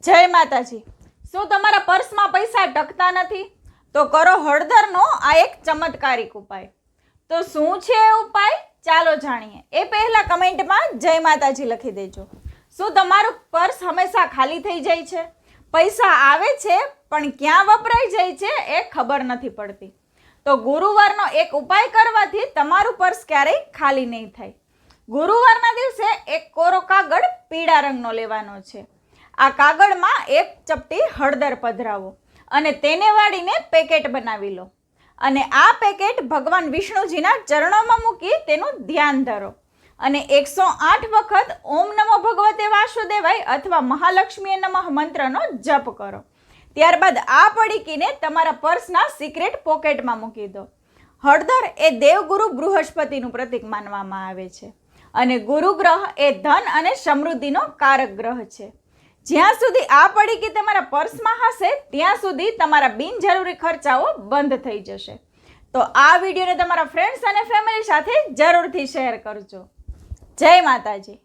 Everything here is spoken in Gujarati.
જય માતાજી। શું તમારા પર્સમાં પૈસા ટકતા નથી? તો કરો હળદરનો આ એક ચમત્કારિક ઉપાય। તો શું છે એ ઉપાય? ચાલો જાણીએ। એ પહેલા કમેન્ટમાં જય માતાજી લખી દેજો। શું તમારું પર્સ હંમેશા ખાલી થઈ જાય છે? પૈસા આવે છે પણ ક્યાં વપરાઈ જાય છે એ ખબર નથી પડતી? તો ગુરુવારનો એક ઉપાય કરવાથી તમારું પર્સ ક્યારેય ખાલી નહીં થાય। ગુરુવારના દિવસે એક કોરો કાગળ પીળા રંગનો લેવાનો છે। આ કાગળમાં એક ચપટી હળદર પધરાવો અને તેને વાળીને પેકેટ બનાવી લો અને આ પેકેટ ભગવાન વિષ્ણુજીના ચરણોમાં મૂકી તેનું ધ્યાન ધરો અને 108 વખત ઓમ નમો ભગવતે વાસુદેવાય અથવા મહાલક્ષ્મીએ નમઃ મંત્રનો જપ કરો। ત્યારબાદ આ પડીકીને તમારા પર્સના સિક્રેટ પોકેટમાં મૂકી દો। હળદર એ દેવગુરુ બૃહસ્પતિનું પ્રતીક માનવામાં આવે છે અને ગુરુ ગ્રહ એ ધન અને સમૃદ્ધિનો કારક ગ્રહ છે। જ્યાં સુધી આ પડીકી તમારા પર્સમાં હશે ત્યાં સુધી તમારા બિનજરૂરી ખર્ચાઓ બંધ થઈ જશે। તો આ વિડીયોને તમારા ફ્રેન્ડ્સ અને ફેમિલી સાથે જરૂરથી શેર કરજો। જય માતાજી।